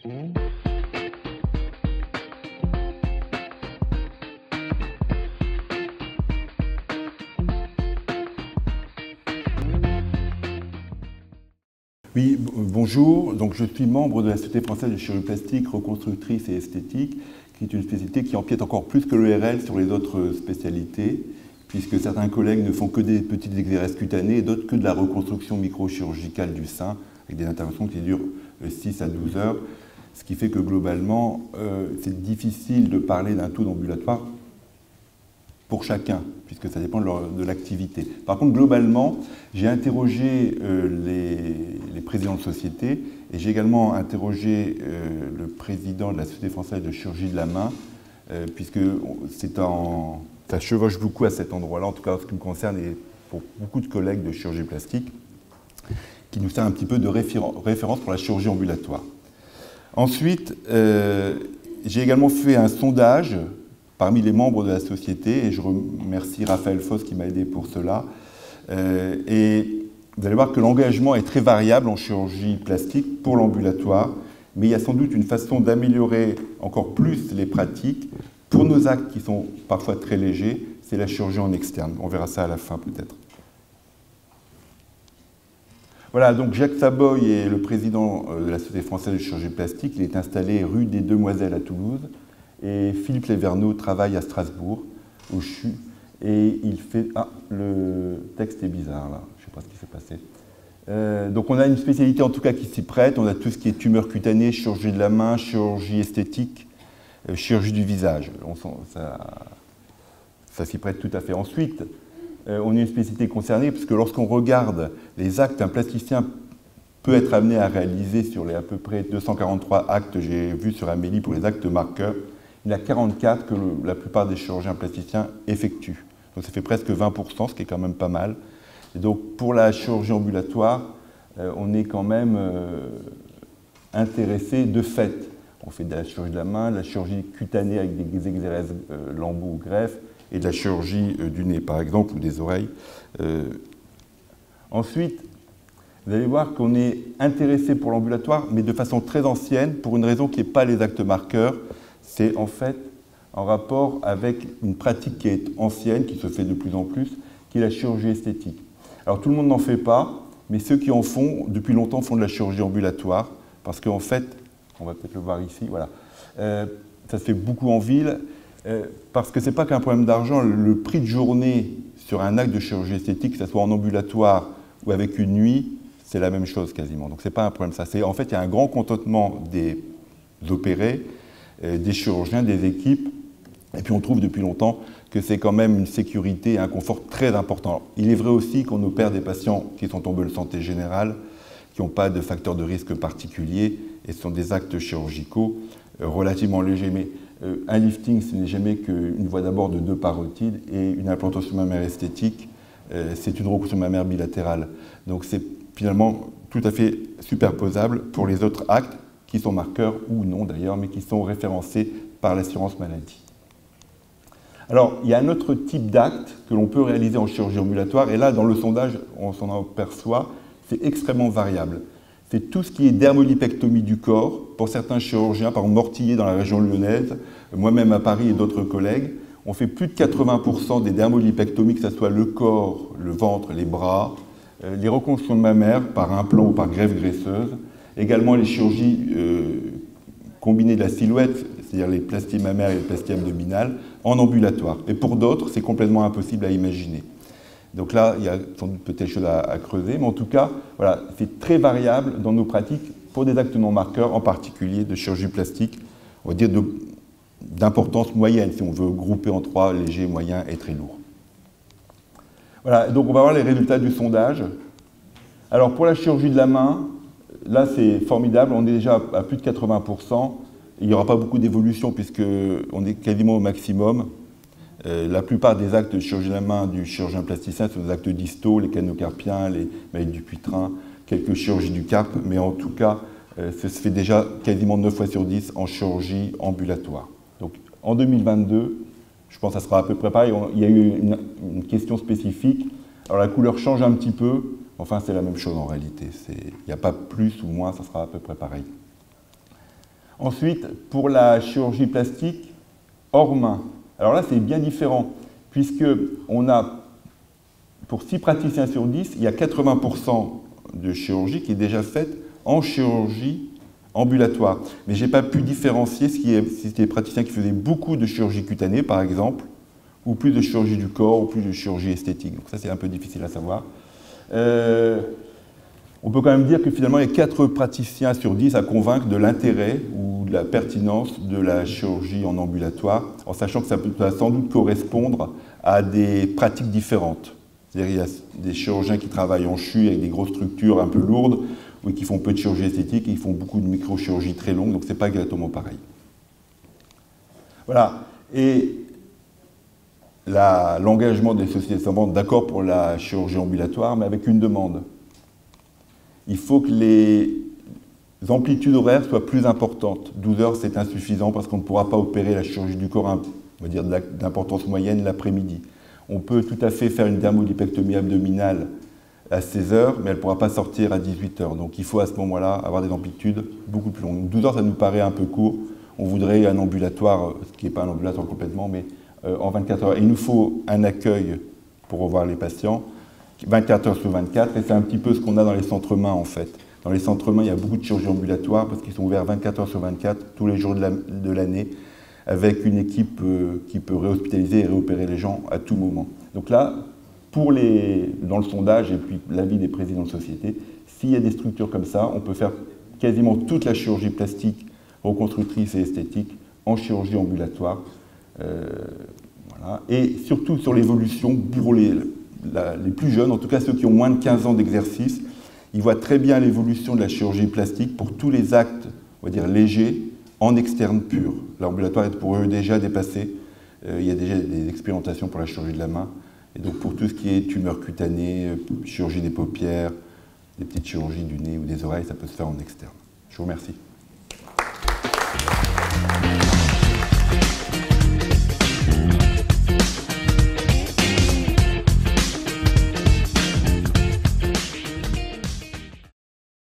Oui, bonjour. Donc, je suis membre de la Société française de chirurgie plastique, reconstructrice et esthétique, qui est une spécialité qui empiète encore plus que l'ERL sur les autres spécialités, puisque certains collègues ne font que des petites exéreses cutanées et d'autres que de la reconstruction microchirurgicale du sein, avec des interventions qui durent 6 à 12 heures, ce qui fait que globalement, c'est difficile de parler d'un taux d'ambulatoire pour chacun, puisque ça dépend de l'activité. Par contre, globalement, j'ai interrogé les présidents de société et j'ai également interrogé le président de la Société française de chirurgie de la main, puisque ça chevauche beaucoup à cet endroit-là, en tout cas en ce qui me concerne et pour beaucoup de collègues de chirurgie plastique, qui nous sert un petit peu de référence pour la chirurgie ambulatoire. Ensuite, j'ai également fait un sondage parmi les membres de la société, et je remercie Raphaël Foss qui m'a aidé pour cela. Et vous allez voir que l'engagement est très variable en chirurgie plastique pour l'ambulatoire, mais il y a sans doute une façon d'améliorer encore plus les pratiques. Pour nos actes qui sont parfois très légers, c'est la chirurgie en externe. On verra ça à la fin peut-être. Voilà, donc Jacques Saboy est le président de la Société française de chirurgie plastique. Il est installé rue des Demoiselles à Toulouse. Et Philippe Léverneau travaille à Strasbourg, au CHU, et il fait... Ah, le texte est bizarre, là, je ne sais pas ce qui s'est passé. Donc on a une spécialité en tout cas qui s'y prête, on a tout ce qui est tumeur cutanée, chirurgie de la main, chirurgie esthétique, chirurgie du visage. Ça s'y prête tout à fait. Ensuite, on a une spécialité concernée, parce que lorsqu'on regarde les actes qu'un plasticien peut être amené à réaliser sur les à peu près 243 actes que j'ai vus sur Amélie pour les actes marqueurs, il y en a 44 que la plupart des chirurgiens plasticiens effectuent. Donc ça fait presque 20%, ce qui est quand même pas mal. Et donc pour la chirurgie ambulatoire, on est quand même intéressé de fait. On fait de la chirurgie de la main, de la chirurgie cutanée avec des exérèses lambeaux ou greffes, et de la chirurgie du nez par exemple, ou des oreilles. Ensuite, vous allez voir qu'on est intéressé pour l'ambulatoire, mais de façon très ancienne, pour une raison qui n'est pas les actes marqueurs. C'est en fait en rapport avec une pratique qui est ancienne, qui se fait de plus en plus, qui est la chirurgie esthétique. Alors tout le monde n'en fait pas, mais ceux qui en font, depuis longtemps, font de la chirurgie ambulatoire, parce qu'en fait, on va peut-être le voir ici, voilà, ça se fait beaucoup en ville, parce que ce n'est pas qu'un problème d'argent, le prix de journée sur un acte de chirurgie esthétique, que ce soit en ambulatoire ou avec une nuit, c'est la même chose quasiment. Donc ce n'est pas un problème ça. En fait, il y a un grand contentement des opérés, des chirurgiens, des équipes, et puis on trouve depuis longtemps que c'est quand même une sécurité et un confort très important. Il est vrai aussi qu'on opère des patients qui sont en bonne santé générale, qui n'ont pas de facteurs de risque particuliers, et ce sont des actes chirurgicaux relativement légers. Mais un lifting, ce n'est jamais qu'une voie d'abord de 2 parotides, et une implantation mammaire esthétique, c'est une reconstruction mammaire bilatérale. Donc c'est finalement tout à fait superposable pour les autres actes, qui sont marqueurs ou non d'ailleurs, mais qui sont référencés par l'assurance maladie. Alors, il y a un autre type d'acte que l'on peut réaliser en chirurgie ambulatoire, et là, dans le sondage, on s'en aperçoit, c'est extrêmement variable. C'est tout ce qui est dermolipectomie du corps, pour certains chirurgiens, par exemple Mortillier dans la région lyonnaise, moi-même à Paris et d'autres collègues, on fait plus de 80% des dermolipectomies, que ce soit le corps, le ventre, les bras, les reconstructions mammaires par implant ou par greffe graisseuse, également les chirurgies combinées de la silhouette, c'est-à-dire les plasties mammaires et les plasties abdominales, en ambulatoire. Et pour d'autres, c'est complètement impossible à imaginer. Donc là, il y a sans doute peut-être des choses à creuser, mais en tout cas, voilà, c'est très variable dans nos pratiques pour des actes non marqueurs, en particulier de chirurgie plastique, on va dire d'importance moyenne, si on veut grouper en 3, léger, moyen et très lourd. Voilà, donc on va voir les résultats du sondage. Alors pour la chirurgie de la main, là c'est formidable, on est déjà à plus de 80%. Il n'y aura pas beaucoup d'évolution puisqu'on est quasiment au maximum. La plupart des actes de chirurgie de la main du chirurgien plasticien sont des actes distaux, les canocarpiens, les maladies du Dupuytren, quelques chirurgies du carpe, mais en tout cas, ça se fait déjà quasiment 9 fois sur 10 en chirurgie ambulatoire. Donc en 2022, je pense que ça sera à peu près pareil. Il y a eu une question spécifique. Alors la couleur change un petit peu, enfin c'est la même chose en réalité. Il n'y a pas plus ou moins, ça sera à peu près pareil. Ensuite, pour la chirurgie plastique, hors main. Alors là, c'est bien différent, puisque on a, pour 6 praticiens sur 10, il y a 80% de chirurgie qui est déjà faite en chirurgie ambulatoire. Mais je n'ai pas pu différencier si c'était des praticiens qui faisaient beaucoup de chirurgie cutanée, par exemple, ou plus de chirurgie du corps, ou plus de chirurgie esthétique. Donc ça, c'est un peu difficile à savoir. On peut quand même dire que finalement, il y a 4 praticiens sur 10 à convaincre de l'intérêt ou de la pertinence de la chirurgie en ambulatoire, en sachant que ça peut sans doute correspondre à des pratiques différentes. C'est-à-dire qu'il y a des chirurgiens qui travaillent en CHU avec des grosses structures un peu lourdes, ou qui font peu de chirurgie esthétique, et qui font beaucoup de microchirurgie très longue, donc ce n'est pas exactement pareil. Voilà. Et l'engagement des sociétés savantes, d'accord pour la chirurgie ambulatoire, mais avec une demande. Il faut que les amplitudes horaires soient plus importantes. 12 heures, c'est insuffisant parce qu'on ne pourra pas opérer la chirurgie du corps, on va dire d'importance moyenne, l'après-midi. On peut tout à fait faire une dermodipectomie abdominale à 16 heures, mais elle ne pourra pas sortir à 18 heures. Donc il faut à ce moment-là avoir des amplitudes beaucoup plus longues. 12 heures, ça nous paraît un peu court. On voudrait un ambulatoire, ce qui n'est pas un ambulatoire complètement, mais en 24 heures. Et il nous faut un accueil pour revoir les patients, 24 heures sur 24, et c'est un petit peu ce qu'on a dans les centres mains en fait. Dans les centres mains, il y a beaucoup de chirurgie ambulatoire parce qu'ils sont ouverts 24 heures sur 24, tous les jours de l'année, avec une équipe qui peut réhospitaliser et réopérer les gens à tout moment. Donc là, dans le sondage et puis l'avis des présidents de société, s'il y a des structures comme ça, on peut faire quasiment toute la chirurgie plastique, reconstructrice et esthétique en chirurgie ambulatoire. Voilà. Et surtout sur l'évolution pour les plus jeunes, en tout cas ceux qui ont moins de 15 ans d'exercice, ils voient très bien l'évolution de la chirurgie plastique pour tous les actes, on va dire, légers, en externe pur. L'ambulatoire est pour eux déjà dépassé. Il y a déjà des expérimentations pour la chirurgie de la main. Et donc pour tout ce qui est tumeurs cutanées, chirurgie des paupières, des petites chirurgies du nez ou des oreilles, ça peut se faire en externe. Je vous remercie.